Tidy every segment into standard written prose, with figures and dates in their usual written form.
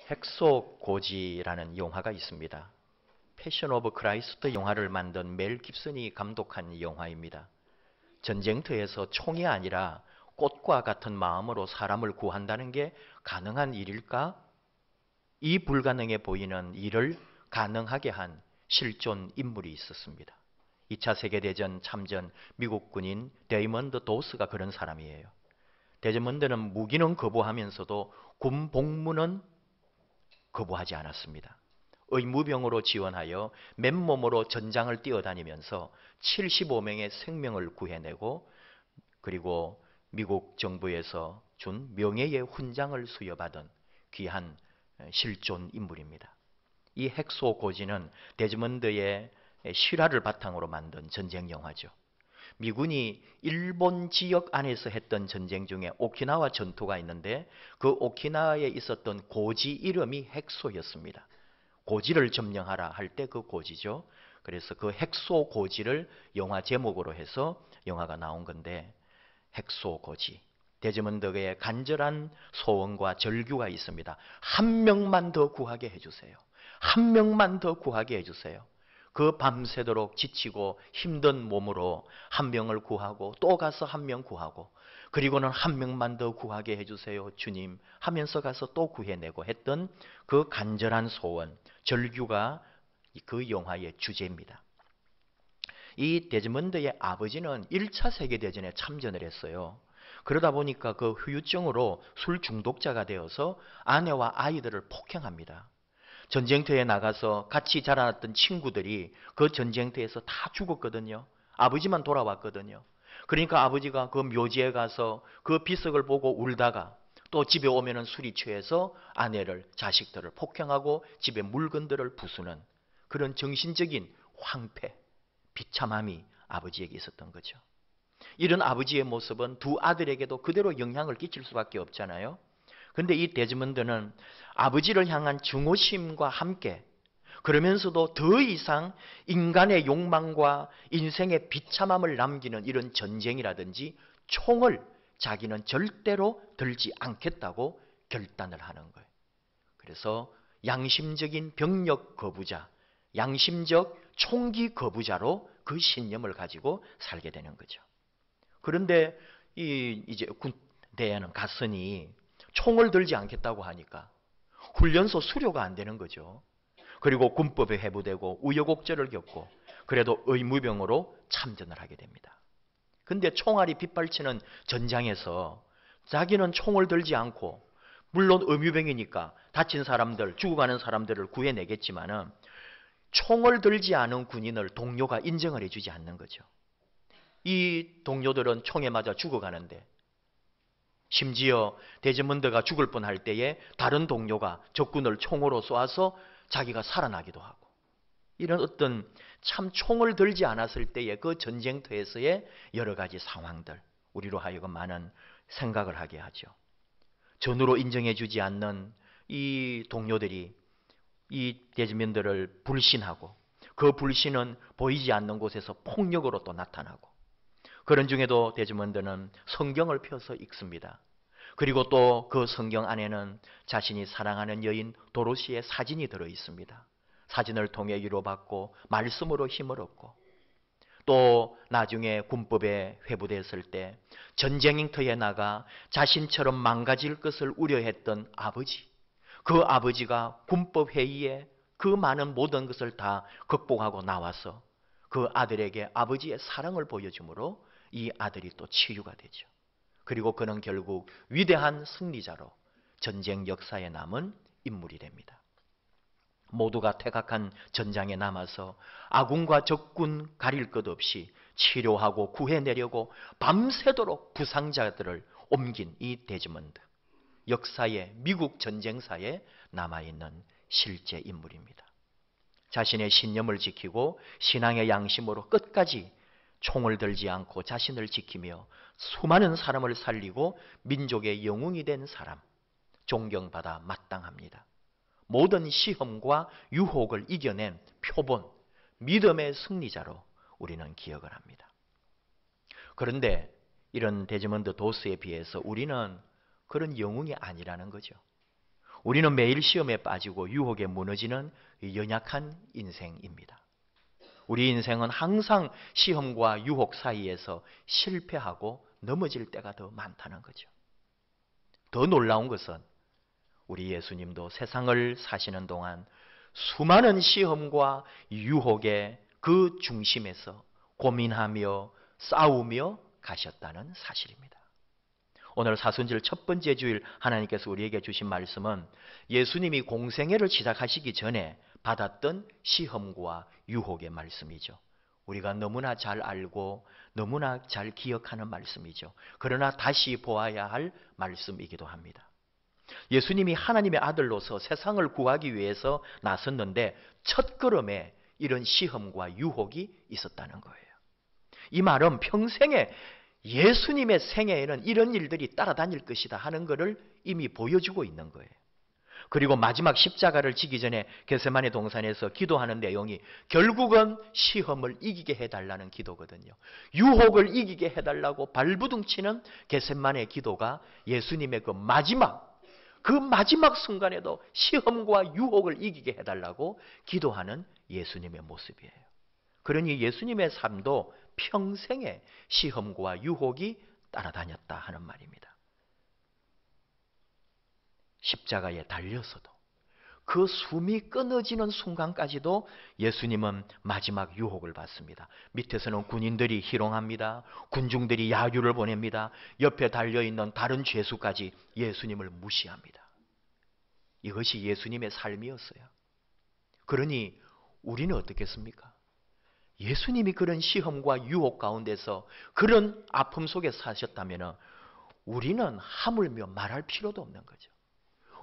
핵속고지라는 영화가 있습니다. 패션 오브 크라이스트 영화를 만든 멜 깁슨이 감독한 영화입니다. 전쟁터에서 총이 아니라 꽃과 같은 마음으로 사람을 구한다는 게 가능한 일일까? 이 불가능해 보이는 일을 가능하게 한 실존 인물이 있었습니다. 2차 세계대전 참전 미국 군인 데이먼드 도스가 그런 사람이에요. 데이먼드는 무기는 거부하면서도 군 복무는 거부하지 않았습니다. 의무병으로 지원하여 맨몸으로 전장을 뛰어다니면서 75명의 생명을 구해내고 그리고 미국 정부에서 준 명예의 훈장을 수여받은 귀한 실존 인물입니다. 이 핵소고지는 데즈먼드의 실화를 바탕으로 만든 전쟁 영화죠. 미군이 일본 지역 안에서 했던 전쟁 중에 오키나와 전투가 있는데 그 오키나와에 있었던 고지 이름이 핵소였습니다. 고지를 점령하라 할 때 그 고지죠. 그래서 그 핵소 고지를 영화 제목으로 해서 영화가 나온 건데 핵소 고지. 데즈먼드의 간절한 소원과 절규가 있습니다. 한 명만 더 구하게 해주세요. 한 명만 더 구하게 해주세요. 그 밤새도록 지치고 힘든 몸으로 한 명을 구하고 또 가서 한 명 구하고 그리고는 한 명만 더 구하게 해주세요 주님 하면서 가서 또 구해내고 했던 그 간절한 소원, 절규가 그 영화의 주제입니다. 이 데즈먼드의 아버지는 1차 세계대전에 참전을 했어요. 그러다 보니까 그 후유증으로 술 중독자가 되어서 아내와 아이들을 폭행합니다. 전쟁터에 나가서 같이 자라났던 친구들이 그 전쟁터에서 다 죽었거든요. 아버지만 돌아왔거든요. 그러니까 아버지가 그 묘지에 가서 그 비석을 보고 울다가 또 집에 오면은 술이 취해서 아내를, 자식들을 폭행하고 집에 물건들을 부수는 그런 정신적인 황폐, 비참함이 아버지에게 있었던 거죠. 이런 아버지의 모습은 두 아들에게도 그대로 영향을 끼칠 수밖에 없잖아요. 그런데 이 데즈먼드는 아버지를 향한 증오심과 함께 그러면서도 더 이상 인간의 욕망과 인생의 비참함을 남기는 이런 전쟁이라든지 총을 자기는 절대로 들지 않겠다고 결단을 하는 거예요. 그래서 양심적인 병력 거부자, 양심적 총기 거부자로 그 신념을 가지고 살게 되는 거죠. 그런데 이제 군대에는 갔으니 총을 들지 않겠다고 하니까 훈련소 수료가 안 되는 거죠. 그리고 군법에 해부되고 우여곡절을 겪고 그래도 의무병으로 참전을 하게 됩니다. 근데 총알이 빗발치는 전장에서 자기는 총을 들지 않고 물론 의무병이니까 다친 사람들, 죽어가는 사람들을 구해내겠지만은 총을 들지 않은 군인을 동료가 인정을 해주지 않는 거죠. 이 동료들은 총에 맞아 죽어가는데 심지어 데즈먼드가 죽을 뻔할 때에 다른 동료가 적군을 총으로 쏘아서 자기가 살아나기도 하고 이런 어떤 참 총을 들지 않았을 때의 그 전쟁터에서의 여러 가지 상황들 우리로 하여금 많은 생각을 하게 하죠. 전우로 인정해주지 않는 이 동료들이 이 데즈먼드를 불신하고 그 불신은 보이지 않는 곳에서 폭력으로 또 나타나고 그런 중에도 데즈먼드는 성경을 펴서 읽습니다. 그리고 또 그 성경 안에는 자신이 사랑하는 여인 도로시의 사진이 들어 있습니다. 사진을 통해 위로받고 말씀으로 힘을 얻고 또 나중에 군법에 회부됐을 때 전쟁터에 나가 자신처럼 망가질 것을 우려했던 아버지, 그 아버지가 군법회의에 그 많은 모든 것을 다 극복하고 나와서 그 아들에게 아버지의 사랑을 보여주므로 이 아들이 또 치유가 되죠. 그리고 그는 결국 위대한 승리자로 전쟁 역사에 남은 인물이 됩니다. 모두가 퇴각한 전장에 남아서 아군과 적군 가릴 것 없이 치료하고 구해내려고 밤새도록 부상자들을 옮긴 이 데즈먼드. 역사에 미국 전쟁사에 남아있는 실제 인물입니다. 자신의 신념을 지키고 신앙의 양심으로 끝까지 총을 들지 않고 자신을 지키며 수많은 사람을 살리고 민족의 영웅이 된 사람, 존경받아 마땅합니다. 모든 시험과 유혹을 이겨낸 표본, 믿음의 승리자로 우리는 기억을 합니다. 그런데 이런 데즈먼드 도스에 비해서 우리는 그런 영웅이 아니라는 거죠. 우리는 매일 시험에 빠지고 유혹에 무너지는 연약한 인생입니다. 우리 인생은 항상 시험과 유혹 사이에서 실패하고 넘어질 때가 더 많다는 거죠. 더 놀라운 것은 우리 예수님도 세상을 사시는 동안 수많은 시험과 유혹의 그 중심에서 고민하며 싸우며 가셨다는 사실입니다. 오늘 사순절 첫 번째 주일 하나님께서 우리에게 주신 말씀은 예수님이 공생애를 시작하시기 전에 받았던 시험과 유혹의 말씀이죠. 우리가 너무나 잘 알고 너무나 잘 기억하는 말씀이죠. 그러나 다시 보아야 할 말씀이기도 합니다. 예수님이 하나님의 아들로서 세상을 구하기 위해서 나섰는데 첫 걸음에 이런 시험과 유혹이 있었다는 거예요. 이 말은 평생에 예수님의 생애에는 이런 일들이 따라다닐 것이다 하는 것을 이미 보여주고 있는 거예요. 그리고 마지막 십자가를 지기 전에 겟세마네 동산에서 기도하는 내용이 결국은 시험을 이기게 해달라는 기도거든요. 유혹을 이기게 해달라고 발부둥치는 겟세마네 기도가 예수님의 그 마지막 순간에도 시험과 유혹을 이기게 해달라고 기도하는 예수님의 모습이에요. 그러니 예수님의 삶도 평생에 시험과 유혹이 따라다녔다 하는 말입니다. 십자가에 달려서도 그 숨이 끊어지는 순간까지도 예수님은 마지막 유혹을 받습니다. 밑에서는 군인들이 희롱합니다. 군중들이 야유를 보냅니다. 옆에 달려있는 다른 죄수까지 예수님을 무시합니다. 이것이 예수님의 삶이었어요. 그러니 우리는 어떻겠습니까? 예수님이 그런 시험과 유혹 가운데서 그런 아픔 속에 사셨다면 우리는 하물며 말할 필요도 없는 거죠.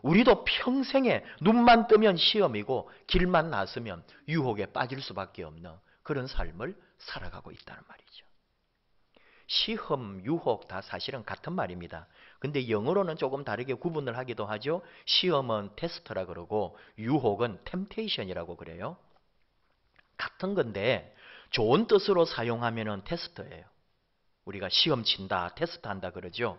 우리도 평생에 눈만 뜨면 시험이고 길만 나서면 유혹에 빠질 수밖에 없는 그런 삶을 살아가고 있다는 말이죠. 시험, 유혹 다 사실은 같은 말입니다. 근데 영어로는 조금 다르게 구분을 하기도 하죠. 시험은 테스트라 그러고 유혹은 템테이션이라고 그래요. 같은 건데 좋은 뜻으로 사용하면은 테스트예요. 우리가 시험 친다, 테스트한다 그러죠.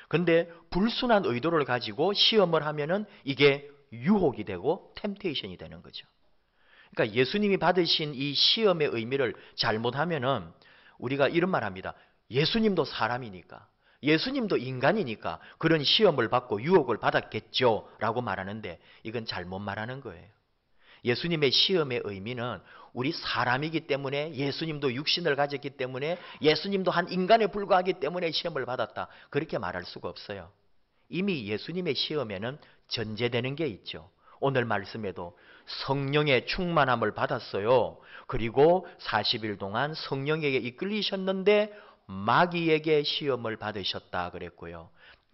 근데 불순한 의도를 가지고 시험을 하면은 이게 유혹이 되고 템테이션이 되는 거죠. 그러니까 예수님이 받으신 이 시험의 의미를 잘못하면은 우리가 이런 말 합니다. 예수님도 사람이니까, 예수님도 인간이니까 그런 시험을 받고 유혹을 받았겠죠 라고 말하는데 이건 잘못 말하는 거예요. 예수님의 시험의 의미는 우리 사람이기 때문에 예수님도 육신을 가졌기 때문에 예수님도 한 인간에 불과하기 때문에 시험을 받았다. 그렇게 말할 수가 없어요. 이미 예수님의 시험에는 전제되는 게 있죠. 오늘 말씀에도 성령의 충만함을 받았어요. 그리고 40일 동안 성령에게 이끌리셨는데 마귀에게 시험을 받으셨다 그랬고요.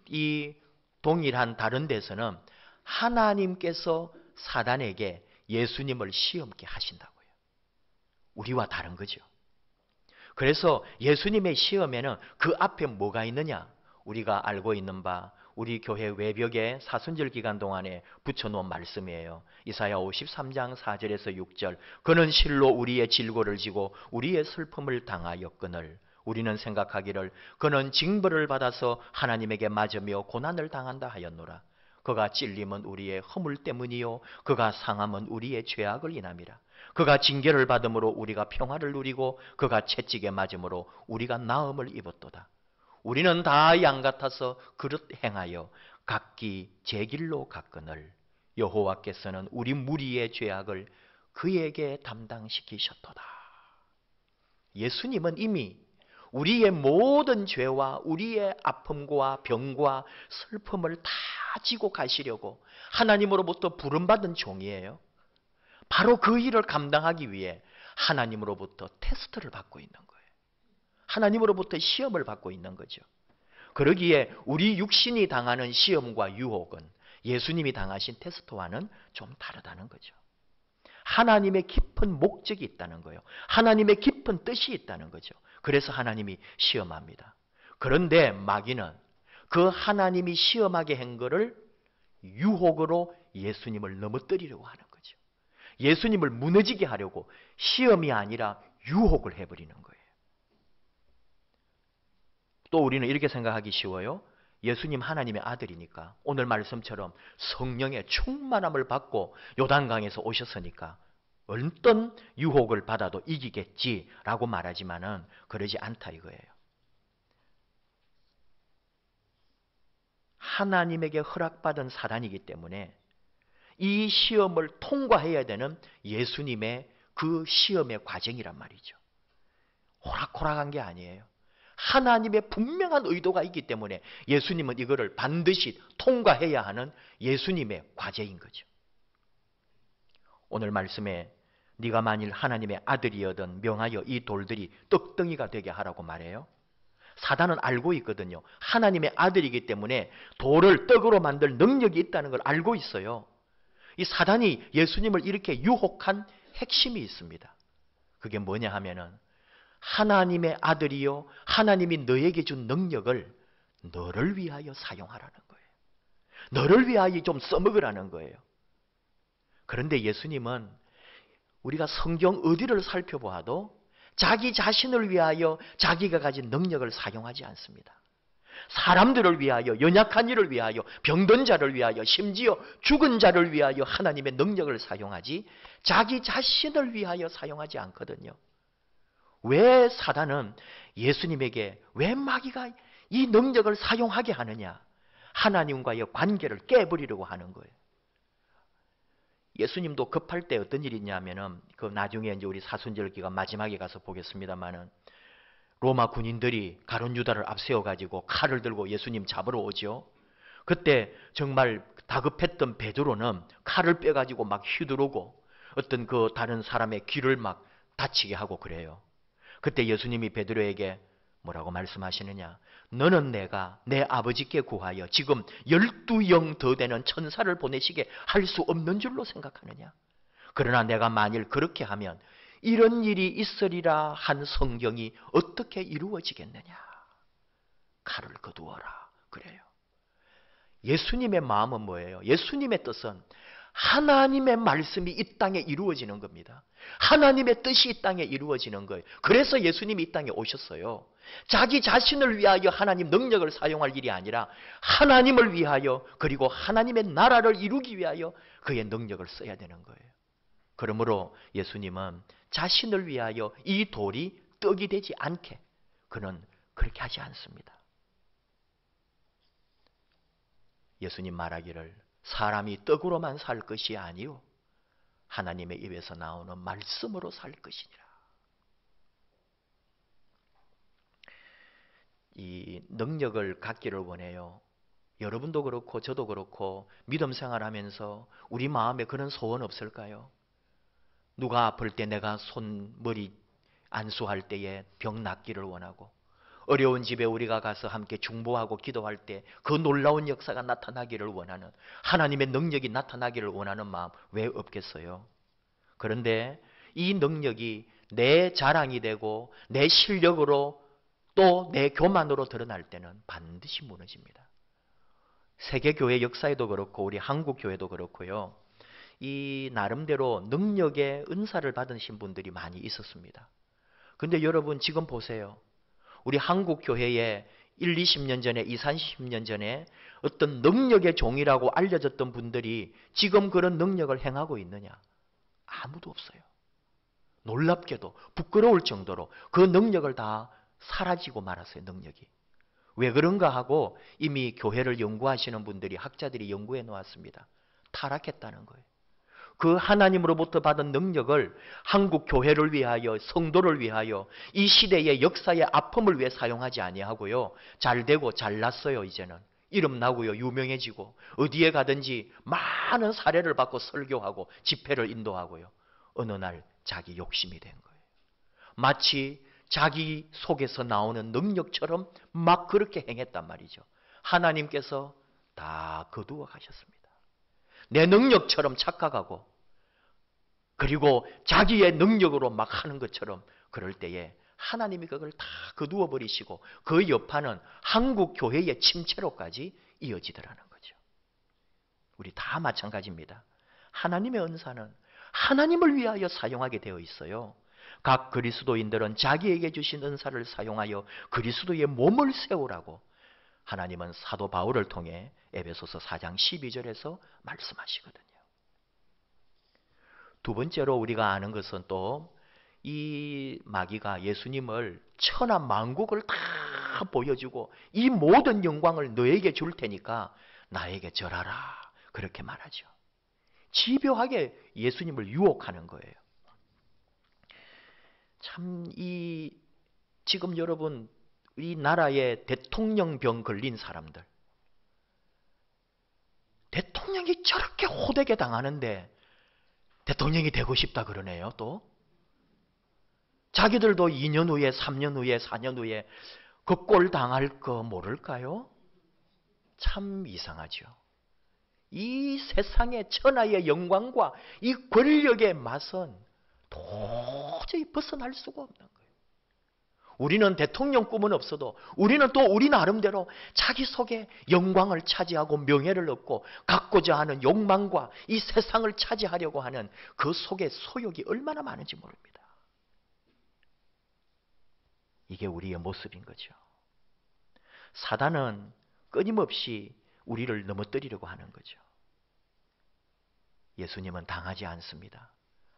이 동일한 다른 데서는 하나님께서 사단에게 예수님을 시험케 하신다고요. 우리와 다른 거죠. 그래서 예수님의 시험에는 그 앞에 뭐가 있느냐? 우리가 알고 있는 바 우리 교회 외벽에 사순절 기간 동안에 붙여놓은 말씀이에요. 이사야 53장 4절에서 6절 그는 실로 우리의 질고를 지고 우리의 슬픔을 당하였거늘 우리는 생각하기를 그는 징벌을 받아서 하나님에게 맞으며 고난을 당한다 하였노라. 그가 찔림은 우리의 허물 때문이요 그가 상함은 우리의 죄악을 인함이라. 그가 징계를 받음으로 우리가 평화를 누리고 그가 채찍에 맞음으로 우리가 나음을 입었도다. 우리는 다 양 같아서 그릇 행하여 각기 제 길로 갔거늘 여호와께서는 우리 무리의 죄악을 그에게 담당시키셨도다. 예수님은 이미 우리의 모든 죄와 우리의 아픔과 병과 슬픔을 다 지고 가시려고 하나님으로부터 부름받은 종이에요. 바로 그 일을 감당하기 위해 하나님으로부터 테스트를 받고 있는 거예요. 하나님으로부터 시험을 받고 있는 거죠. 그러기에 우리 육신이 당하는 시험과 유혹은 예수님이 당하신 테스트와는 좀 다르다는 거죠. 하나님의 깊은 목적이 있다는 거예요. 하나님의 깊은 뜻이 있다는 거죠. 그래서 하나님이 시험합니다. 그런데 마귀는 그 하나님이 시험하게 한 것을 유혹으로 예수님을 넘어뜨리려고 하는 거죠. 예수님을 무너지게 하려고 시험이 아니라 유혹을 해버리는 거예요. 또 우리는 이렇게 생각하기 쉬워요. 예수님 하나님의 아들이니까 오늘 말씀처럼 성령의 충만함을 받고 요단강에서 오셨으니까 어떤 유혹을 받아도 이기겠지라고 말하지만은 그러지 않다 이거예요. 하나님에게 허락받은 사단이기 때문에 이 시험을 통과해야 되는 예수님의 그 시험의 과정이란 말이죠. 호락호락한 게 아니에요. 하나님의 분명한 의도가 있기 때문에 예수님은 이거를 반드시 통과해야 하는 예수님의 과제인 거죠. 오늘 말씀에 네가 만일 하나님의 아들이여든 명하여 이 돌들이 떡덩이가 되게 하라고 말해요. 사단은 알고 있거든요. 하나님의 아들이기 때문에 돌을 떡으로 만들 능력이 있다는 걸 알고 있어요. 이 사단이 예수님을 이렇게 유혹한 핵심이 있습니다. 그게 뭐냐 하면은 하나님의 아들이요 하나님이 너에게 준 능력을 너를 위하여 사용하라는 거예요. 너를 위하여 좀 써먹으라는 거예요. 그런데 예수님은 우리가 성경 어디를 살펴보아도 자기 자신을 위하여 자기가 가진 능력을 사용하지 않습니다. 사람들을 위하여, 연약한 이를 위하여, 병든 자를 위하여, 심지어 죽은 자를 위하여 하나님의 능력을 사용하지 자기 자신을 위하여 사용하지 않거든요. 왜 사단은 예수님에게 왜 마귀가 이 능력을 사용하게 하느냐? 하나님과의 관계를 깨버리려고 하는 거예요. 예수님도 급할 때 어떤 일이 있냐면은 그 나중에 이제 우리 사순절기가 마지막에 가서 보겠습니다만은 로마 군인들이 가룟 유다를 앞세워 가지고 칼을 들고 예수님 잡으러 오죠. 그때 정말 다급했던 베드로는 칼을 빼 가지고 막 휘두르고 어떤 그 다른 사람의 귀를 막 다치게 하고 그래요. 그때 예수님이 베드로에게 뭐라고 말씀하시느냐? 너는 내가 내 아버지께 구하여 지금 12영 더 되는 천사를 보내시게 할 수 없는 줄로 생각하느냐? 그러나 내가 만일 그렇게 하면 이런 일이 있으리라 한 성경이 어떻게 이루어지겠느냐? 칼을 거두어라. 그래요. 예수님의 마음은 뭐예요? 예수님의 뜻은 하나님의 말씀이 이 땅에 이루어지는 겁니다. 하나님의 뜻이 이 땅에 이루어지는 거예요. 그래서 예수님이 이 땅에 오셨어요. 자기 자신을 위하여 하나님 능력을 사용할 일이 아니라 하나님을 위하여 그리고 하나님의 나라를 이루기 위하여 그의 능력을 써야 되는 거예요. 그러므로 예수님은 자신을 위하여 이 돌이 떡이 되지 않게 그는 그렇게 하지 않습니다. 예수님 말하기를 사람이 떡으로만 살 것이 아니요 하나님의 입에서 나오는 말씀으로 살 것이니라. 이 능력을 갖기를 원해요. 여러분도 그렇고 저도 그렇고 믿음 생활하면서 우리 마음에 그런 소원 없을까요? 누가 아플 때 내가 손, 머리 안수할 때에 병 낫기를 원하고 어려운 집에 우리가 가서 함께 중보하고 기도할 때 그 놀라운 역사가 나타나기를 원하는 하나님의 능력이 나타나기를 원하는 마음 왜 없겠어요? 그런데 이 능력이 내 자랑이 되고 내 실력으로 또 내 교만으로 드러날 때는 반드시 무너집니다. 세계교회 역사에도 그렇고 우리 한국교회도 그렇고요. 이 나름대로 능력의 은사를 받으신 분들이 많이 있었습니다. 근데 여러분 지금 보세요. 우리 한국교회에 1, 20년 전에 2, 30년 전에 어떤 능력의 종이라고 알려졌던 분들이 지금 그런 능력을 행하고 있느냐? 아무도 없어요. 놀랍게도 부끄러울 정도로 그 능력을 다 사라지고 말았어요. 능력이. 왜 그런가 하고 이미 교회를 연구하시는 분들이 학자들이 연구해 놓았습니다. 타락했다는 거예요. 그 하나님으로부터 받은 능력을 한국 교회를 위하여 성도를 위하여 이 시대의 역사의 아픔을 위해 사용하지 아니하고요. 잘 되고 잘났어요. 이제는 이름 나고요. 유명해지고 어디에 가든지 많은 사례를 받고 설교하고 집회를 인도하고요. 어느 날 자기 욕심이 된 거예요. 마치 자기 속에서 나오는 능력처럼 막 그렇게 행했단 말이죠. 하나님께서 다 거두어 가셨습니다. 내 능력처럼 착각하고 그리고 자기의 능력으로 막 하는 것처럼 그럴 때에 하나님이 그걸 다 거두어 버리시고 그 여파는 한국 교회의 침체로까지 이어지더라는 거죠. 우리 다 마찬가지입니다. 하나님의 은사는 하나님을 위하여 사용하게 되어 있어요. 각 그리스도인들은 자기에게 주신 은사를 사용하여 그리스도의 몸을 세우라고 하나님은 사도 바울을 통해 에베소서 4장 12절에서 말씀하시거든요. 두 번째로 우리가 아는 것은 또 이 마귀가 예수님을 천하 만국을 다 보여주고 이 모든 영광을 너에게 줄 테니까 나에게 절하라 그렇게 말하죠. 집요하게 예수님을 유혹하는 거예요. 참 지금 여러분 이 나라에 대통령병 걸린 사람들, 대통령이 저렇게 호되게 당하는데 대통령이 되고 싶다 그러네요. 또 자기들도 2년 후에 3년 후에 4년 후에 그 꼴 당할 거 모를까요? 참 이상하죠. 이 세상의 천하의 영광과 이 권력의 맛은 도저히 벗어날 수가 없는 거예요. 우리는 대통령 꿈은 없어도 우리는 또 우리 나름대로 자기 속에 영광을 차지하고 명예를 얻고 갖고자 하는 욕망과 이 세상을 차지하려고 하는 그 속에 소욕이 얼마나 많은지 모릅니다. 이게 우리의 모습인 거죠. 사단은 끊임없이 우리를 넘어뜨리려고 하는 거죠. 예수님은 당하지 않습니다.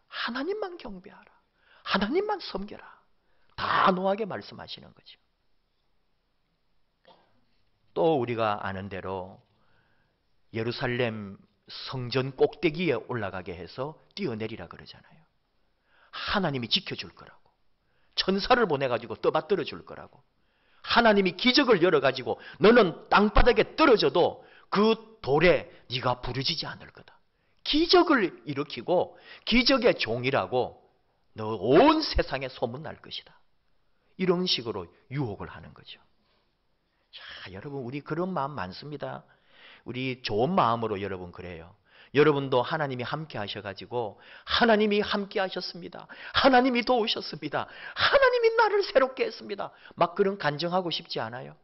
하나님만 경배하라. 하나님만 섬겨라. 단호하게 말씀하시는 거죠. 또 우리가 아는 대로 예루살렘 성전 꼭대기에 올라가게 해서 뛰어내리라 그러잖아요. 하나님이 지켜줄 거라고. 천사를 보내가지고 떠받들어 줄 거라고. 하나님이 기적을 열어가지고 너는 땅바닥에 떨어져도 그 돌에 네가 부러지지 않을 거다. 기적을 일으키고 기적의 종이라고 너 온 세상에 소문날 것이다. 이런 식으로 유혹을 하는 거죠. 자, 여러분 우리 그런 마음 많습니다. 우리 좋은 마음으로 여러분 그래요. 여러분도 하나님이 함께 하셔가지고 하나님이 함께 하셨습니다. 하나님이 도우셨습니다. 하나님이 나를 새롭게 했습니다. 막 그런 간증하고 싶지 않아요.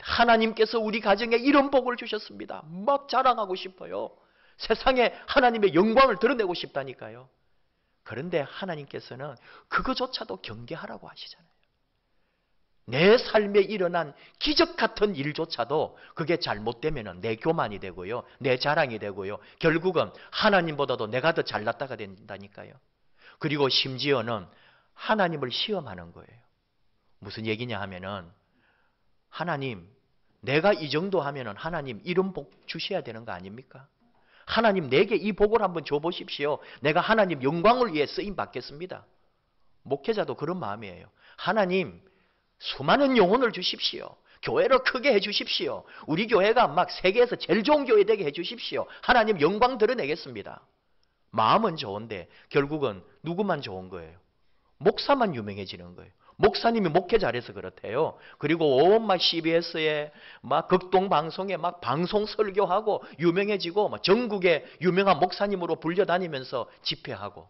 하나님께서 우리 가정에 이런 복을 주셨습니다. 막 자랑하고 싶어요. 세상에 하나님의 영광을 드러내고 싶다니까요. 그런데 하나님께서는 그거조차도 경계하라고 하시잖아요. 내 삶에 일어난 기적 같은 일조차도 그게 잘못되면 내 교만이 되고요. 내 자랑이 되고요. 결국은 하나님보다도 내가 더 잘났다가 된다니까요. 그리고 심지어는 하나님을 시험하는 거예요. 무슨 얘기냐 하면은 하나님 내가 이 정도 하면은 하나님 이런 복 주셔야 되는 거 아닙니까? 하나님 내게 이 복을 한번 줘보십시오. 내가 하나님 영광을 위해 쓰임 받겠습니다. 목회자도 그런 마음이에요. 하나님 수많은 영혼을 주십시오. 교회를 크게 해주십시오. 우리 교회가 막 세계에서 제일 좋은 교회 되게 해주십시오. 하나님 영광 드러내겠습니다. 마음은 좋은데 결국은 누구만 좋은 거예요? 목사만 유명해지는 거예요. 목사님이 목회 잘해서 그렇대요. 그리고 온 막 CBS에 막 극동 방송에 막 방송 설교하고 유명해지고 막 전국에 유명한 목사님으로 불려다니면서 집회하고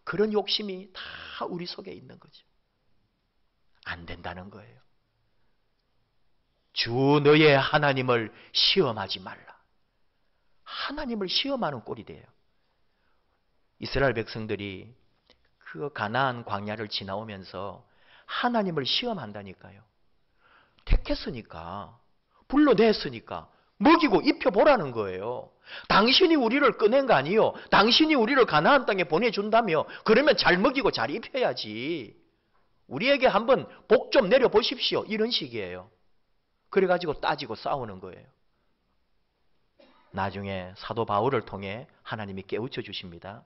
그런 욕심이 다 우리 속에 있는 거죠. 안 된다는 거예요. 주 너의 하나님을 시험하지 말라. 하나님을 시험하는 꼴이 돼요. 이스라엘 백성들이 그 가나안 광야를 지나오면서 하나님을 시험한다니까요. 택했으니까 불러냈으니까 먹이고 입혀보라는 거예요. 당신이 우리를 꺼낸 거 아니요. 당신이 우리를 가나안 땅에 보내준다며 그러면 잘 먹이고 잘 입혀야지. 우리에게 한번 복 좀 내려보십시오. 이런 식이에요. 그래가지고 따지고 싸우는 거예요. 나중에 사도 바울을 통해 하나님이 깨우쳐 주십니다.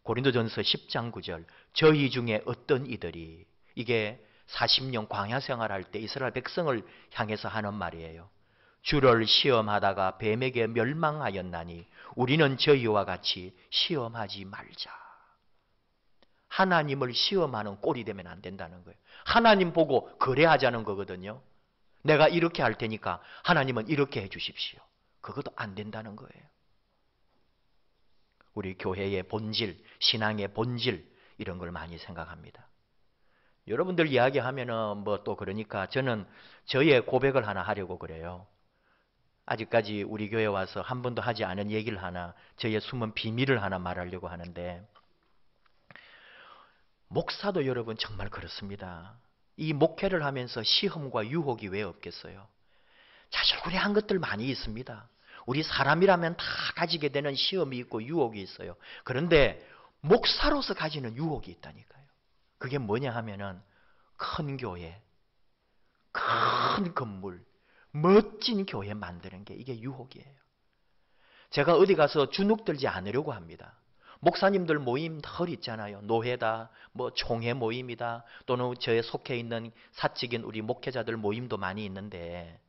고린도전서 10장 9절 저희 중에 어떤 이들이 이게 40년 광야 생활할 때 이스라엘 백성을 향해서 하는 말이에요. 주를 시험하다가 뱀에게 멸망하였나니 우리는 저희와 같이 시험하지 말자. 하나님을 시험하는 꼴이 되면 안 된다는 거예요. 하나님 보고 거래하자는 거거든요. 내가 이렇게 할 테니까 하나님은 이렇게 해 주십시오. 그것도 안 된다는 거예요. 우리 교회의 본질, 신앙의 본질 이런 걸 많이 생각합니다. 여러분들 이야기하면은 뭐 또 그러니까 저는 저의 고백을 하나 하려고 그래요. 아직까지 우리 교회 와서 한 번도 하지 않은 얘기를 하나, 저의 숨은 비밀을 하나 말하려고 하는데 목사도 여러분 정말 그렇습니다. 이 목회를 하면서 시험과 유혹이 왜 없겠어요? 사실 우리 한 것들 많이 있습니다. 우리 사람이라면 다 가지게 되는 시험이 있고 유혹이 있어요. 그런데 목사로서 가지는 유혹이 있다니까요. 그게 뭐냐 하면은 큰 교회, 큰 건물, 멋진 교회 만드는 게 이게 유혹이에요. 제가 어디 가서 주눅 들지 않으려고 합니다. 목사님들 모임 늘 있잖아요. 노회다, 뭐 총회 모임이다, 또는 저에 속해 있는 사적인 우리 목회자들 모임도 많이 있는데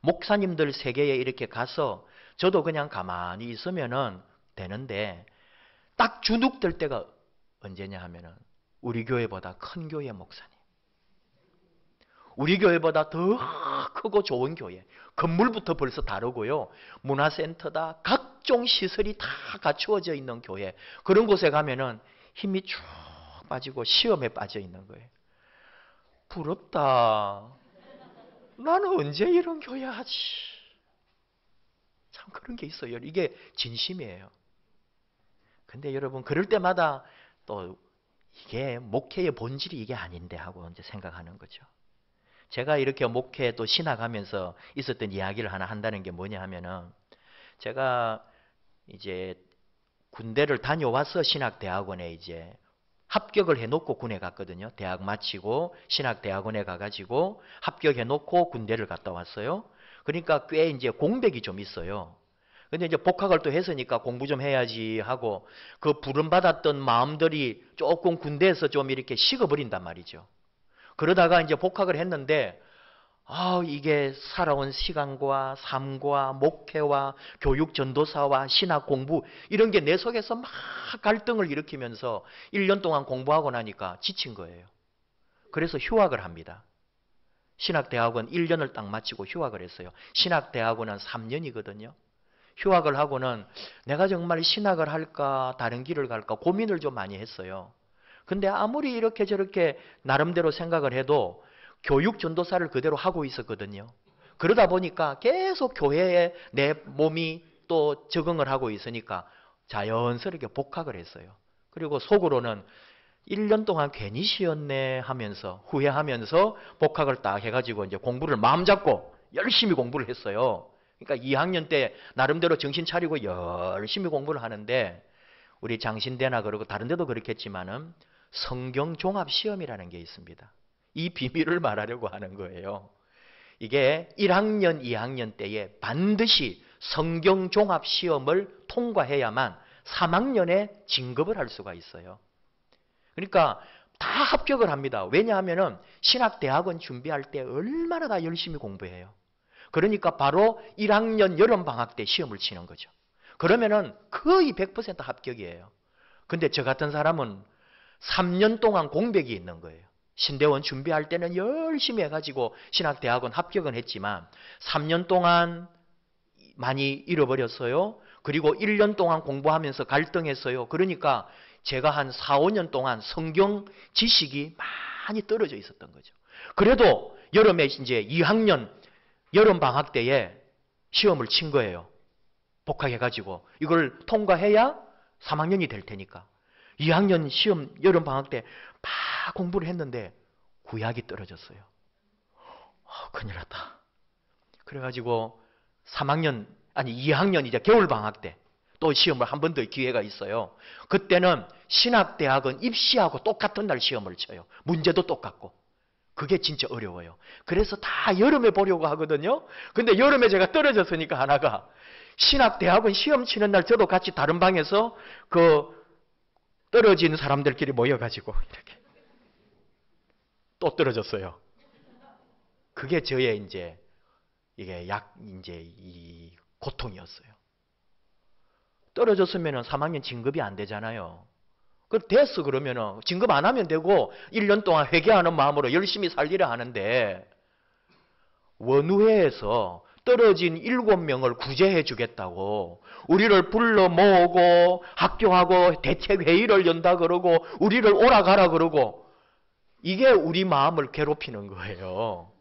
목사님들 세계에 이렇게 가서 저도 그냥 가만히 있으면은 되는데 딱 주눅 들 때가 언제냐 하면은 우리 교회보다 큰 교회 목사님, 우리 교회보다 더 크고 좋은 교회, 건물부터 벌써 다르고요. 문화센터다, 각종 시설이 다 갖추어져 있는 교회, 그런 곳에 가면은 힘이 쭉 빠지고 시험에 빠져 있는 거예요. 부럽다. 나는 언제 이런 교회 하지? 참 그런 게 있어요. 이게 진심이에요. 근데 여러분 그럴 때마다 또 이게 목회의 본질이 이게 아닌데 하고 이제 생각하는 거죠. 제가 이렇게 목회 또 신학하면서 있었던 이야기를 하나 한다는 게 뭐냐 하면은 제가 이제 군대를 다녀와서 신학대학원에 이제 합격을 해놓고 군에 갔거든요. 대학 마치고 신학대학원에 가가지고 합격해놓고 군대를 갔다 왔어요. 그러니까 꽤 이제 공백이 좀 있어요. 근데 이제 복학을 또 했으니까 공부 좀 해야지 하고 그 부름받았던 마음들이 조금 군대에서 좀 이렇게 식어버린단 말이죠. 그러다가 이제 복학을 했는데 이게 살아온 시간과 삶과 목회와 교육 전도사와 신학 공부 이런 게 내 속에서 막 갈등을 일으키면서 1년 동안 공부하고 나니까 지친 거예요. 그래서 휴학을 합니다. 신학대학원 1년을 딱 마치고 휴학을 했어요. 신학대학원은 3년이거든요. 휴학을 하고는 내가 정말 신학을 할까 다른 길을 갈까 고민을 좀 많이 했어요. 근데 아무리 이렇게 저렇게 나름대로 생각을 해도 교육 전도사를 그대로 하고 있었거든요. 그러다 보니까 계속 교회에 내 몸이 또 적응을 하고 있으니까 자연스럽게 복학을 했어요. 그리고 속으로는 1년 동안 괜히 쉬었네 하면서 후회하면서 복학을 딱 해가지고 이제 공부를 마음 잡고 열심히 공부를 했어요. 그러니까 2학년 때 나름대로 정신 차리고 열심히 공부를 하는데 우리 장신대나 그러고 다른 데도 그렇겠지만은 성경 종합 시험이라는 게 있습니다. 이 비밀을 말하려고 하는 거예요. 이게 1학년, 2학년 때에 반드시 성경 종합 시험을 통과해야만 3학년에 진급을 할 수가 있어요. 그러니까 다 합격을 합니다. 왜냐하면은 신학대학원 준비할 때 얼마나 다 열심히 공부해요. 그러니까 바로 1학년 여름방학 때 시험을 치는 거죠. 그러면은 거의 100% 합격이에요. 근데 저 같은 사람은 3년 동안 공백이 있는 거예요. 신대원 준비할 때는 열심히 해가지고 신학대학원 합격은 했지만 3년 동안 많이 잃어버렸어요. 그리고 1년 동안 공부하면서 갈등했어요. 그러니까 제가 한 4, 5년 동안 성경 지식이 많이 떨어져 있었던 거죠. 그래도 여름에 이제 2학년 여름방학 때에 시험을 친 거예요. 복학해가지고 이걸 통과해야 3학년이 될 테니까. 2학년 시험 여름방학 때 막 공부를 했는데 구약이 떨어졌어요. 큰일 났다. 그래가지고 2학년 이제 겨울방학 때 또 시험을 한 번 더 기회가 있어요. 그때는 신학대학원 입시하고 똑같은 날 시험을 쳐요. 문제도 똑같고. 그게 진짜 어려워요. 그래서 다 여름에 보려고 하거든요. 근데 여름에 제가 떨어졌으니까 하나가 신학대학원 시험 치는 날 저도 같이 다른 방에서 그 떨어진 사람들끼리 모여가지고 이렇게 또 떨어졌어요. 그게 저의 이제 이게 이 고통이었어요. 떨어졌으면은 3학년 진급이 안 되잖아요. 됐어 그러면은 진급 안 하면 되고 1년 동안 회개하는 마음으로 열심히 살리려 하는데 원우회에서 떨어진 7명을 구제해 주겠다고 우리를 불러 모으고 학교하고 대책회의를 연다 그러고 우리를 오라가라 그러고 이게 우리 마음을 괴롭히는 거예요.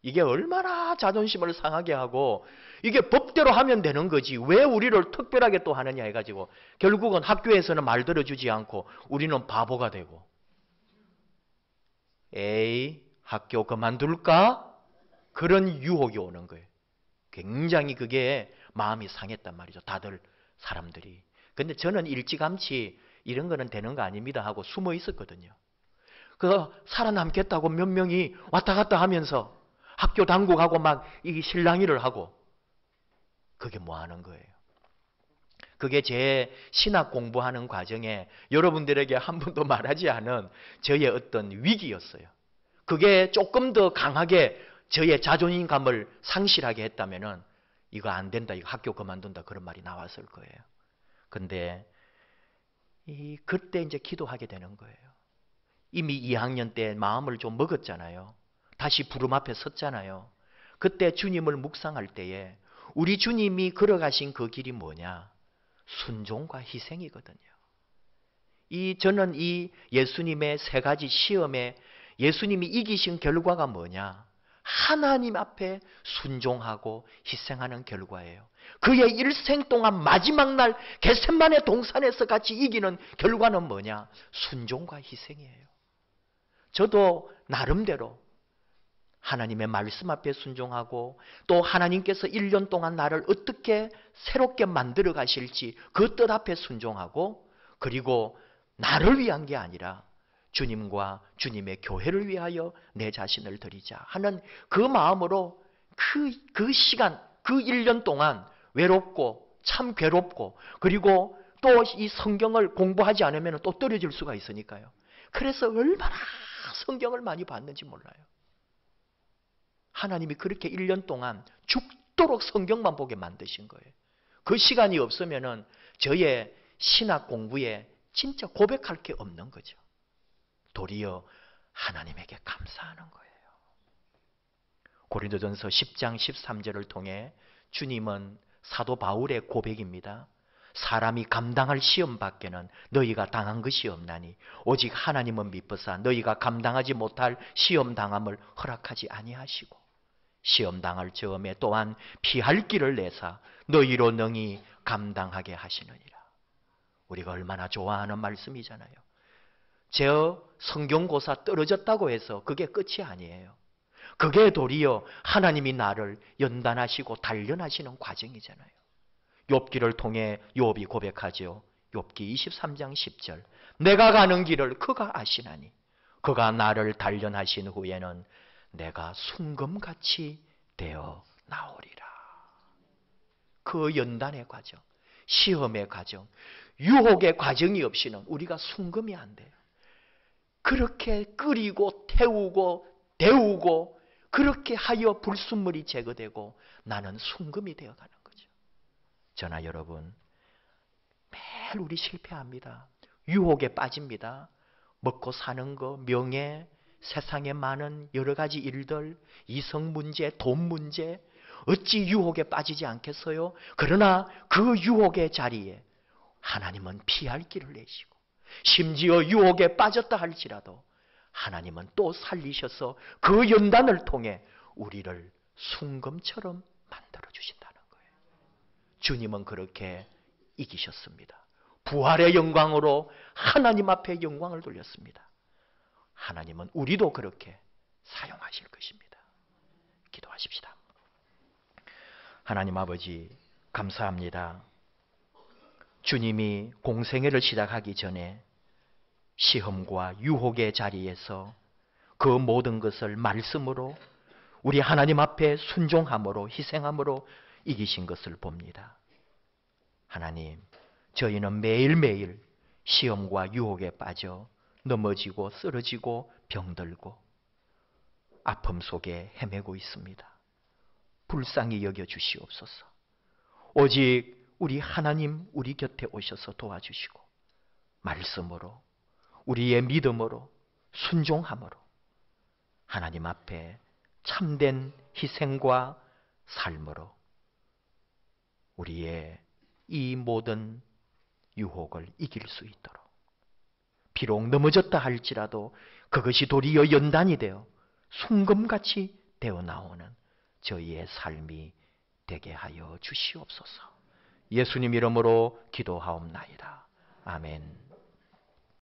이게 얼마나 자존심을 상하게 하고 이게 법대로 하면 되는 거지 왜 우리를 특별하게 또 하느냐 해가지고 결국은 학교에서는 말 들어주지 않고 우리는 바보가 되고 학교 그만둘까? 그런 유혹이 오는 거예요. 굉장히 그게 마음이 상했단 말이죠. 다들 사람들이. 근데 저는 일찌감치 이런 거는 되는 거 아닙니다 하고 숨어 있었거든요. 그 살아남겠다고 몇 명이 왔다 갔다 하면서 학교 당국하고 막 이 실랑이를 하고, 그게 뭐 하는 거예요? 그게 제 신학 공부하는 과정에 여러분들에게 한 번도 말하지 않은 저의 어떤 위기였어요. 그게 조금 더 강하게 저의 자존감을 상실하게 했다면은 이거 안 된다, 이거 학교 그만둔다, 그런 말이 나왔을 거예요. 근데 그때 이제 기도하게 되는 거예요. 이미 2학년 때 마음을 좀 먹었잖아요. 다시 부름 앞에 섰잖아요. 그때 주님을 묵상할 때에 우리 주님이 걸어가신 그 길이 뭐냐? 순종과 희생이거든요. 저는 이 예수님의 세 가지 시험에 예수님이 이기신 결과가 뭐냐? 하나님 앞에 순종하고 희생하는 결과예요. 그의 일생 동안 마지막 날 겟세마네 동산에서 같이 이기는 결과는 뭐냐? 순종과 희생이에요. 저도 나름대로 하나님의 말씀 앞에 순종하고 또 하나님께서 1년 동안 나를 어떻게 새롭게 만들어 가실지 그 뜻 앞에 순종하고, 그리고 나를 위한 게 아니라 주님과 주님의 교회를 위하여 내 자신을 드리자 하는 그 마음으로 그 시간, 그 1년 동안 외롭고 참 괴롭고, 그리고 또 이 성경을 공부하지 않으면 또 떨어질 수가 있으니까요. 그래서 얼마나 성경을 많이 봤는지 몰라요. 하나님이 그렇게 1년 동안 죽도록 성경만 보게 만드신 거예요. 그 시간이 없으면은 저의 신학 공부에 진짜 고백할 게 없는 거죠. 도리어 하나님에게 감사하는 거예요. 고린도전서 10장 13절을 통해 주님은 사도 바울의 고백입니다. 사람이 감당할 시험 밖에는 너희가 당한 것이 없나니 오직 하나님은 미쁘사 너희가 감당하지 못할 시험 당함을 허락하지 아니하시고 시험 당할 즈음에 또한 피할 길을 내사 너희로 능히 감당하게 하시느니라. 우리가 얼마나 좋아하는 말씀이잖아요. 저 성경고사 떨어졌다고 해서 그게 끝이 아니에요. 그게 도리어 하나님이 나를 연단하시고 단련하시는 과정이잖아요. 욥기를 통해 욥이 고백하죠. 욥기 23장 10절. 내가 가는 길을 그가 아시나니 그가 나를 단련하신 후에는 내가 순금같이 되어 나오리라. 그 연단의 과정, 시험의 과정, 유혹의 과정이 없이는 우리가 순금이 안 돼요. 그렇게 끓이고 태우고 데우고 그렇게 하여 불순물이 제거되고 나는 순금이 되어가는 거죠. 저나 여러분 매일 우리 실패합니다. 유혹에 빠집니다. 먹고 사는 거, 명예, 세상에 많은 여러 가지 일들, 이성 문제, 돈 문제, 어찌 유혹에 빠지지 않겠어요? 그러나 그 유혹의 자리에 하나님은 피할 길을 내시고, 심지어 유혹에 빠졌다 할지라도 하나님은 또 살리셔서 그 연단을 통해 우리를 순금처럼 만들어 주신다는 거예요. 주님은 그렇게 이기셨습니다. 부활의 영광으로 하나님 앞에 영광을 돌렸습니다. 하나님은 우리도 그렇게 사용하실 것입니다. 기도하십시다. 하나님 아버지 감사합니다. 주님이 공생애를 시작하기 전에 시험과 유혹의 자리에서 그 모든 것을 말씀으로 우리 하나님 앞에 순종함으로 희생함으로 이기신 것을 봅니다. 하나님, 저희는 매일매일 시험과 유혹에 빠져 넘어지고 쓰러지고 병들고 아픔 속에 헤매고 있습니다. 불쌍히 여겨 주시옵소서. 오직 우리 하나님 우리 곁에 오셔서 도와주시고 말씀으로 우리의 믿음으로 순종함으로 하나님 앞에 참된 희생과 삶으로 우리의 이 모든 유혹을 이길 수 있도록, 비록 넘어졌다 할지라도 그것이 도리어 연단이 되어 순금같이 되어 나오는 저희의 삶이 되게 하여 주시옵소서. 예수님 이름으로 기도하옵나이다. 아멘.